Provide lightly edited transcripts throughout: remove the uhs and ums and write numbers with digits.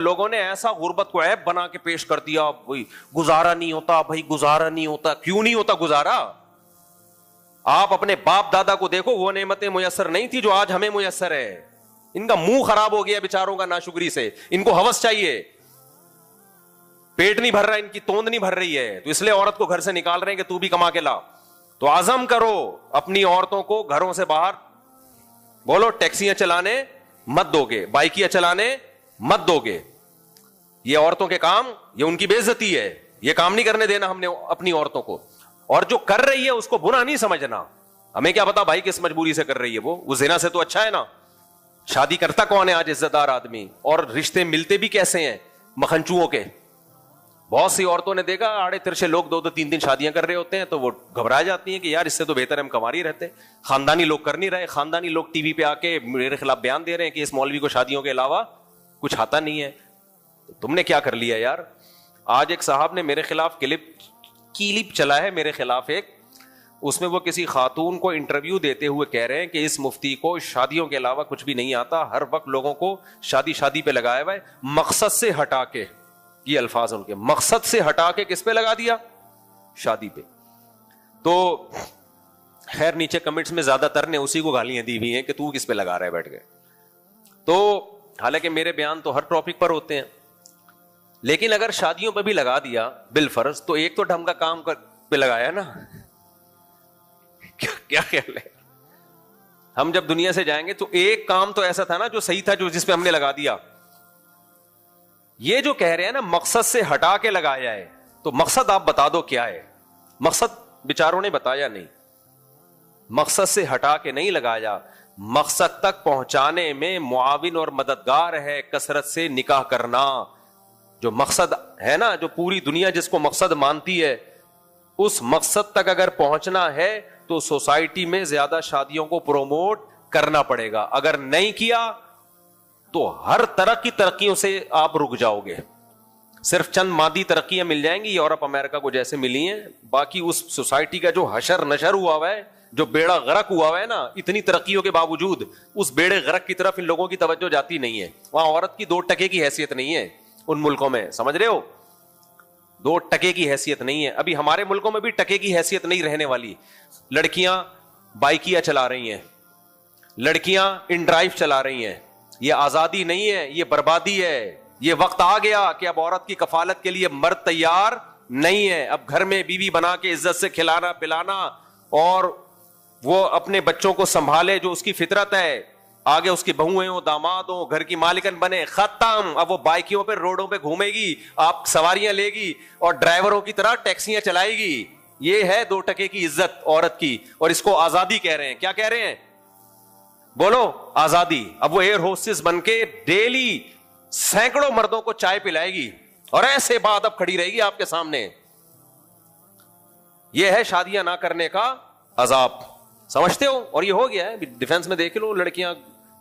لوگوں نے ایسا غربت کو عیب بنا کے پیش کر دیا، بھائی گزارا نہیں ہوتا، بھائی گزارا نہیں ہوتا. کیوں نہیں ہوتا گزارا؟ آپ اپنے باپ دادا کو دیکھو، وہ نعمتیں میسر نہیں تھی جو آج ہمیں میسر ہے. ان کا منہ خراب ہو گیا بیچاروں کا ناشکری سے. ان کو ہوس چاہیے، پیٹ نہیں بھر رہا، ان کی توند نہیں بھر رہی ہے، تو اس لیے عورت کو گھر سے نکال رہے ہیں کہ تو بھی کما کے لا. تو عزم کرو اپنی عورتوں کو گھروں سے باہر، بولو ٹیکسیاں چلانے مت دو گے، بائکیاں چلانے مت دو گے. یہ عورتوں کے کام، یہ ان کی بے عزتی ہے. یہ کام نہیں کرنے دینا ہم نے اپنی عورتوں کو. اور جو کر رہی ہے اس کو برا نہیں سمجھنا. ہمیں کیا پتا بھائی کس مجبوری سے کر رہی ہے، وہ زنا سے تو اچھا ہے نا. شادی کرتا کون ہے آج عزت دار آدمی؟ اور رشتے ملتے بھی کیسے ہیں؟ مکھنچوؤں کے. بہت سی عورتوں نے دیکھا آڑے ترچے لوگ 2-2 3 شادیاں کر رہے ہوتے ہیں، تو وہ گھبرا جاتی ہیں کہ یار اس سے تو بہتر ہم کما ہی رہتے. خاندانی لوگ کر نہیں رہے. خاندانی لوگ ٹی وی پہ آ کے میرے خلاف بیان دے رہے ہیں کہ اس مولوی کو شادیوں کے علاوہ کچھ آتا نہیں ہے. تم نے کیا کر لیا یار؟ آج ایک صاحب نے میرے خلاف کلپ چلا ہے میرے خلاف ایک، اس میں وہ کسی خاتون کو انٹرویو دیتے ہوئے کہہ رہے ہیں کہ اس مفتی کو شادیوں کے علاوہ کچھ بھی نہیں آتا، ہر وقت لوگوں کو شادی پہ لگایا ہوا ہے، مقصد سے ہٹا کے. یہ الفاظ ان کے، مقصد سے ہٹا کے کس پہ لگا دیا؟ شادی پہ. تو خیر نیچے کمنٹس میں زیادہ تر نے اسی کو گالیاں دی ہوئی ہیں کہ تو کس پہ لگا رہا ہے بیٹھ کے. تو حالانکہ میرے بیان تو ہر ٹاپک پر ہوتے ہیں، لیکن اگر شادیوں پہ بھی لگا دیا بالفرض تو ایک تو ڈھنگ کا کام پہ لگایا نا. کیا خیال ہے؟ ہم جب دنیا سے جائیں گے تو ایک کام تو ایسا تھا نا جو صحیح تھا، جو جس پہ ہم نے لگا دیا. یہ جو کہہ رہے ہیں نا مقصد سے ہٹا کے لگایا ہے، تو مقصد آپ بتا دو کیا ہے؟ مقصد بیچاروں نے بتایا نہیں. مقصد سے ہٹا کے نہیں لگایا، مقصد تک پہنچانے میں معاون اور مددگار ہے کثرت سے نکاح کرنا. جو مقصد ہے نا، جو پوری دنیا جس کو مقصد مانتی ہے، اس مقصد تک اگر پہنچنا ہے تو سوسائٹی میں زیادہ شادیوں کو پروموٹ کرنا پڑے گا. اگر نہیں کیا تو ہر طرح کی ترقیوں سے آپ رک جاؤ گے. صرف چند مادی ترقیاں مل جائیں گی یورپ امریکہ کو جیسے ملی ہیں، باقی اس سوسائٹی کا جو حشر نشر ہوا ہوا ہے، جو بیڑا غرق ہوا ہوا ہے نا، اتنی ترقیوں کے باوجود اس بیڑے غرق کی طرف ان لوگوں کی توجہ جاتی نہیں ہے. وہاں عورت کی 2 ٹکے کی حیثیت نہیں ہے ان ملکوں میں، سمجھ رہے ہو؟ 2 ٹکے کی حیثیت نہیں ہے. ابھی ہمارے ملکوں میں بھی ٹکے کی حیثیت نہیں رہنے والی. لڑکیاں بائکیاں چلا رہی ہیں، لڑکیاں ان ڈرائیو چلا رہی ہیں. یہ آزادی نہیں ہے، یہ بربادی ہے. یہ وقت آ گیا کہ اب عورت کی کفالت کے لیے مرد تیار نہیں ہے. اب گھر میں بیوی بنا کے عزت سے کھلانا پلانا اور وہ اپنے بچوں کو سنبھالے جو اس کی فطرت ہے، آگے اس کی بہویں ہوں داماد ہوں، گھر کی مالکن بنے، ختم. اب وہ بائکیوں پہ روڈوں پہ گھومے گی، آپ سواریاں لے گی اور ڈرائیوروں کی طرح ٹیکسیاں چلائے گی. یہ ہے 2 ٹکے کی عزت عورت کی، اور اس کو آزادی کہہ رہے ہیں. کیا کہہ رہے ہیں؟ بولو آزادی. اب وہ ایئر ہوسٹس بن کے ڈیلی سینکڑوں مردوں کو چائے پلائے گی اور ایسے بات اب کھڑی رہے گی آپ کے سامنے. یہ ہے شادیاں نہ کرنے کا عذاب، سمجھتے ہو؟ اور یہ ہو گیا ہے. ڈیفنس میں دیکھ لو، لڑکیاں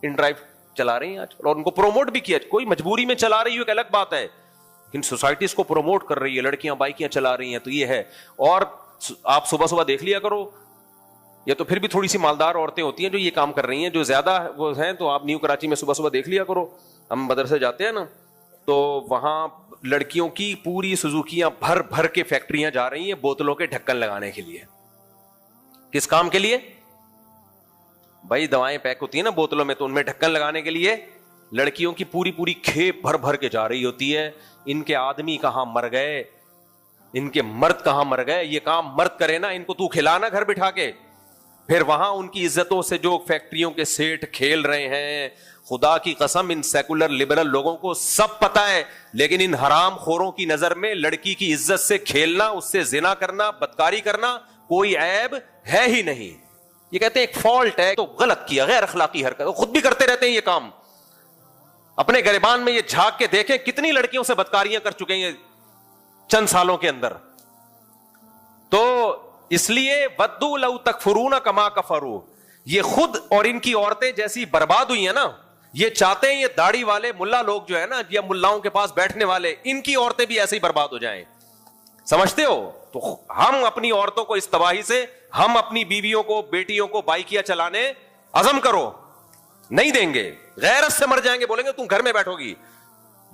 ان ڈرائیو چلا رہی ہیں آج، اور ان کو پروموٹ بھی کیا. کوئی مجبوری میں چلا رہی ہو ایک الگ بات ہے، لیکن سوسائٹی اس کو پروموٹ کر رہی ہے. لڑکیاں بائکیاں چلا رہی ہیں، تو یہ ہے. اور آپ صبح صبح دیکھ لیا کرو، یہ تو پھر بھی تھوڑی سی مالدار عورتیں ہوتی ہیں جو یہ کام کر رہی ہیں. جو زیادہ وہ ہیں تو آپ نیو کراچی میں صبح صبح دیکھ لیا کرو. ہم مدرسے جاتے ہیں نا، تو وہاں لڑکیوں کی پوری سوزوکیاں بھر بھر کے فیکٹریاں جا رہی ہیں بوتلوں کے ڈھکن لگانے کے لیے. کس کام کے لیے؟ بھائی دوائیں پیک ہوتی ہیں نا بوتلوں میں، تو ان میں ڈھکن لگانے کے لیے لڑکیوں کی پوری کھیپ بھر بھر کے جا رہی ہوتی ہے. ان کے آدمی کہاں مر گئے، ان کے مرد کہاں مر گئے؟ یہ کام مرد کرے نا، ان کو تو کھلانا گھر بٹھا کے. پھر وہاں ان کی عزتوں سے جو فیکٹریوں کے سیٹ کھیل رہے ہیں، خدا کی قسم ان سیکولر لبرل لوگوں کو سب پتا ہے، لیکن ان حرام خوروں کی نظر میں لڑکی کی عزت سے کھیلنا، اس سے زنا کرنا، بدکاری کرنا کوئی عیب ہے ہی نہیں. یہ کہتے ہیں ایک فالٹ ہے، تو غلط کیا، غیر اخلاقی حرکت. خود بھی کرتے رہتے ہیں یہ کام. اپنے گریبان میں یہ جھانک کے دیکھیں کتنی لڑکیوں سے بدکاریاں کر چکے ہیں چند سالوں کے اندر. تو اس لیے ودوا لو تکفرون کما کفروا، یہ خود اور ان کی عورتیں جیسی برباد ہوئی ہیں نا، یہ چاہتے ہیں یہ داڑھی والے ملا لوگ جو ہے نا، یا ملاؤں کے پاس بیٹھنے والے، ان کی عورتیں بھی ایسے ہی برباد ہو جائیں. سمجھتے ہو؟ تو ہم اپنی عورتوں کو اس تباہی سے، ہم اپنی بیویوں کو، بیٹیوں کو بائکیاں چلانے عزم کرو، نہیں دیں گے. غیرت سے مر جائیں گے، بولیں گے تم گھر میں بیٹھو گی.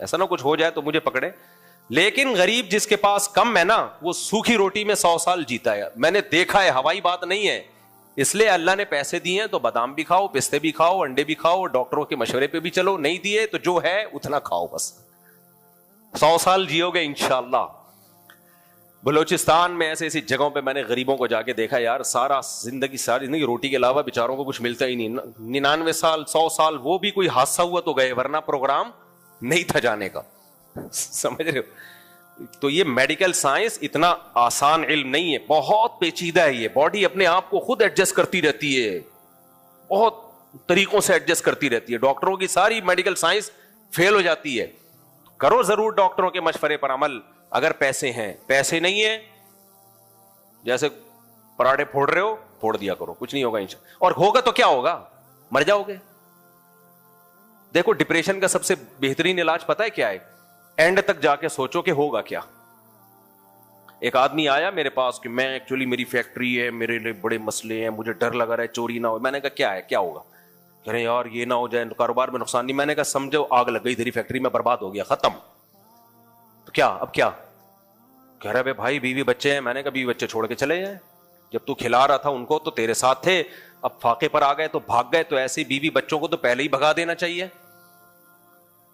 ایسا نہ کچھ ہو جائے تو مجھے پکڑے. لیکن غریب جس کے پاس کم ہے نا, وہ سوکھی روٹی میں 100 سال جیتا ہے. میں نے دیکھا ہے, ہوائی بات نہیں ہے. اس لیے اللہ نے پیسے دیے ہیں تو بادام بھی کھاؤ, پستے بھی کھاؤ, انڈے بھی کھاؤ, ڈاکٹروں کے مشورے پہ بھی چلو. نہیں دیے تو جو ہے اتنا کھاؤ, بس 100 سال جیو گے انشاءاللہ. بلوچستان میں ایسے ایسی جگہوں پہ میں نے غریبوں کو جا کے دیکھا یار, ساری زندگی روٹی کے علاوہ بیچاروں کو کچھ ملتا ہی نہیں. 99 سال 100 سال, وہ بھی کوئی حادثہ ہوا تو گئے, ورنہ پروگرام نہیں تھا جانے کا. سمجھ رہے ہو؟ تو یہ میڈیکل سائنس اتنا آسان علم نہیں ہے, بہت پیچیدہ ہے. یہ باڈی اپنے آپ کو خود ایڈجسٹ کرتی رہتی ہے, بہت طریقوں سے ایڈجسٹ کرتی رہتی ہے. ڈاکٹروں کی ساری میڈیکل سائنس فیل ہو جاتی ہے. کرو ضرور ڈاکٹروں کے مشورے پر عمل, اگر پیسے ہیں. پیسے نہیں ہیں, جیسے پراٹھے پھوڑ رہے ہو, پھوڑ دیا کرو, کچھ نہیں ہوگا انشاءاللہ. اور ہوگا تو کیا ہوگا, مر جاؤ گے. دیکھو ڈپریشن کا سب سے بہترین علاج پتہ ہے کیا ہے؟ اینڈ تک جا کے سوچو کہ ہوگا کیا. ایک آدمی آیا میرے پاس کہ میں ایکچولی میری فیکٹری ہے, میرے لیے بڑے مسئلے ہیں, مجھے ڈر لگا رہا ہے چوری نہ ہو. میں نے کہا کیا ہے, کیا ہوگا؟ کہہ رہے یار یہ نہ ہو جائے, کاروبار میں نقصان نہیں. میں نے کہا سمجھو آگ لگ گئی تیری فیکٹری میں, برباد ہو گیا, ختم. تو کیا اب کیا؟ کہہ رہے بھائی بیوی بچے ہیں. میں نے کہا بیوی بچے چھوڑ کے چلے جائیں, جب تو کھلا رہا تھا ان کو تو تیرے ساتھ تھے, اب فاقے پر آ گئے تو بھاگ گئے. تو ایسی بیوی بچوں کو تو پہلے ہی بھگا دینا چاہیے.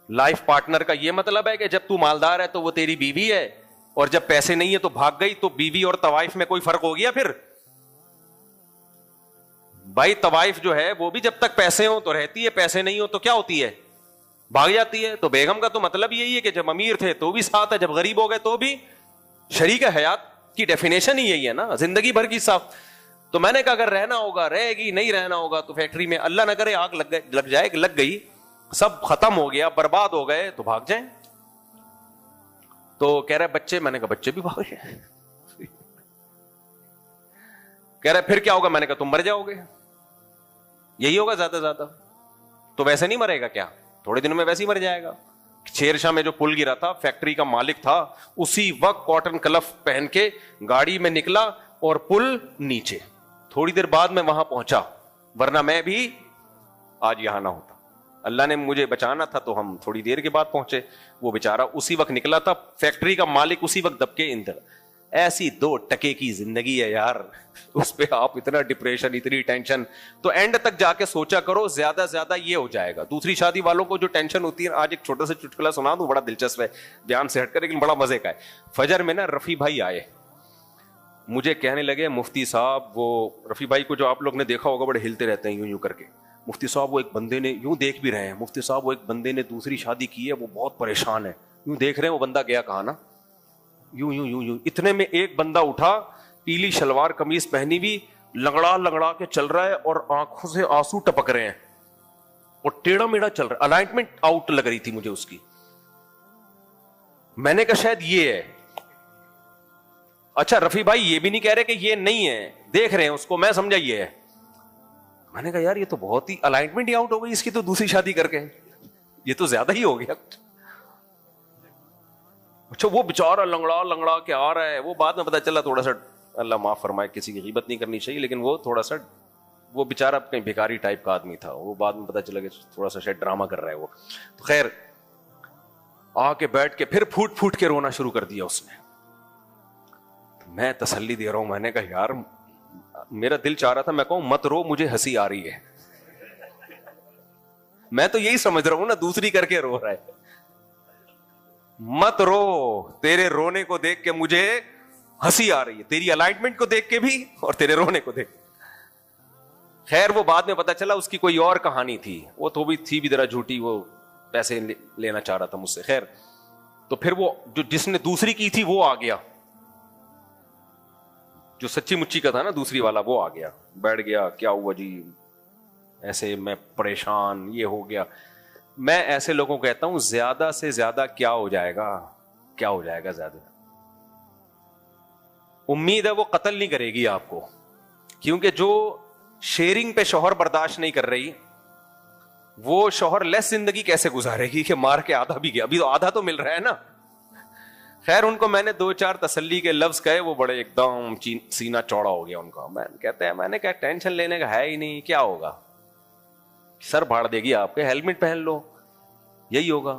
لائف پارٹنر کا یہ مطلب ہے کہ جب تو مالدار ہے تو وہ تیری بیوی ہے, اور جب پیسے نہیں ہے تو بھاگ گئی. تو بیوی اور طوائف میں کوئی فرق ہو گیا پھر؟ بھائی طوائف جو ہے وہ بھی جب تک پیسے ہوں تو رہتی ہے, پیسے نہیں ہو تو کیا ہوتی ہے, بھاگ جاتی ہے. تو بیگم کا تو مطلب یہی ہے کہ جب امیر تھے تو بھی ساتھ ہے, جب غریب ہو گئے تو بھی شریک حیات کی ڈیفینیشن ہی یہی ہے نا, زندگی بھر کی ساتھ. تو میں نے کہا اگر رہنا ہوگا رہے گی, نہیں رہنا ہوگا تو فیکٹری میں اللہ نہ کرے آگ لگ جائے, لگ گئی, سب ختم ہو گیا, برباد ہو گئے, تو بھاگ جائیں. تو کہہ رہے بچے, میں نے کہا بچے بھی بھاگ جائیں. کہہ رہے پھر کیا ہوگا؟ میں نے کہا تم مر جاؤ گے, یہی ہوگا زیادہ سے زیادہ. تو ویسے نہیں مرے گا کیا, تھوڑے دنوں میں ویسے ہی مر جائے گا. شیر شاہ میں جو پل گرا تھا, فیکٹری کا مالک تھا, اسی وقت کاٹن کلف پہن کے گاڑی میں نکلا اور پل نیچے. تھوڑی دیر بعد میں وہاں پہنچا, ورنہ میں بھی آج یہاں نہ ہوتا. اللہ نے مجھے بچانا تھا تو ہم تھوڑی دیر کے بعد پہنچے. وہ بیچارہ اسی وقت نکلا تھا, فیکٹری کا مالک اسی وقت دب کے اندر. ایسی 2 ٹکے کی زندگی ہے یار, اس پہ آپ اتنا ڈپریشن, اتنی ٹینشن. تو اینڈ تک جا کے سوچا کرو, زیادہ زیادہ یہ ہو جائے گا. دوسری شادی والوں کو جو ٹینشن ہوتی ہے, آج ایک چھوٹا سا چٹکلا سنا دوں, بڑا دلچسپ ہے, بیان سے ہٹ کر لیکن بڑا مزے کا ہے. فجر میں نا رفیع بھائی آئے, مجھے کہنے لگے مفتی صاحب, وہ رفیع بھائی کو جو آپ لوگ نے دیکھا ہوگا بڑے ہلتے رہتے ہیں یوں یوں کر کے, مفتی صاحب وہ ایک بندے نے, یوں دیکھ بھی رہے ہیں, مفتی صاحب وہ ایک بندے نے دوسری شادی کی ہے, وہ بہت پریشان ہے, یوں دیکھ رہے ہیں, وہ بندہ گیا کہاں نا, یوں یوں یوں یوں. اتنے میں ایک بندہ اٹھا, پیلی شلوار قمیض پہنی بھی, لنگڑا لنگڑا کے چل رہا ہے اور آنکھوں سے آنسو ٹپک رہے ہیں, اور ٹیڑھا میڑھا چل رہا ہے. الائنمنٹ آؤٹ لگ رہی تھی مجھے اس کی. میں نے کہا شاید یہ ہے. اچھا رفیع بھائی یہ بھی نہیں کہہ رہے کہ یہ نہیں ہے, دیکھ رہے ہیں اس کو, میں سمجھا یہ ہے. میں نے کہا یار یہ تو بہت ہی الائنمنٹ ہی آؤٹ ہو گئی اس کی, تو دوسری شادی کر کے یہ تو زیادہ ہی ہو گیا. اچھا وہ بیچارہ لنگڑا لنگڑا کے آ رہا ہے, وہ بعد میں پتا چلا تھوڑا سا, اللہ معاف فرمائے, کسی کی غیبت نہیں کرنی چاہیے, لیکن وہ تھوڑا سا, وہ بیچارہ کہیں بھکاری ٹائپ کا آدمی تھا, وہ بعد میں پتا چلا کہ تھوڑا سا شاید ڈرامہ کر رہا ہے وہ. تو خیر آ کے بیٹھ کے پھر پھوٹ پھوٹ کے رونا شروع کر دیا اس نے. میں تسلی دے رہا ہوں, میں نے کہا یار میرا دل چاہ رہا تھا میں کہوں مت رو, مجھے ہنسی آ رہی ہے. میں تو یہی سمجھ رہا ہوں نا, دوسری کر کے رو رہا ہے. مت رو, تیرے رونے کو دیکھ کے مجھے ہنسی آ رہی ہے, تیری الائنمنٹ کو دیکھ کے بھی اور تیرے رونے کو دیکھ. خیر وہ بعد میں پتا چلا اس کی کوئی اور کہانی تھی, وہ تو بھی تھی بھی ذرا جھوٹی, وہ پیسے لینا چاہ رہا تھا مجھ سے. خیر تو پھر وہ جو جس نے دوسری کی تھی وہ آ گیا, جو سچی مچی کا تھا نا دوسری والا, وہ آ گیا, بیٹھ گیا, کیا ہوا جی, ایسے میں پریشان, یہ ہو گیا. میں ایسے لوگوں کو کہتا ہوں زیادہ سے زیادہ کیا ہو جائے گا, کیا ہو جائے گا زیادہ. امید ہے وہ قتل نہیں کرے گی آپ کو, کیونکہ جو شیئرنگ پہ شوہر برداشت نہیں کر رہی, وہ شوہر لیس زندگی کیسے گزارے گی کہ مار کے آدھا بھی گیا, ابھی تو آدھا تو مل رہا ہے نا. خیر ان کو میں نے 2-4 تسلی کے لفظ کہے, وہ بڑے ایک دم سینہ چوڑا ہو گیا ان کا. میں کہتے ہیں, میں نے کہا ٹینشن لینے کا ہے ہی نہیں, کیا ہوگا, سر بھاڑ دے گی آپ کے, ہیلمٹ پہن لو, یہی ہوگا.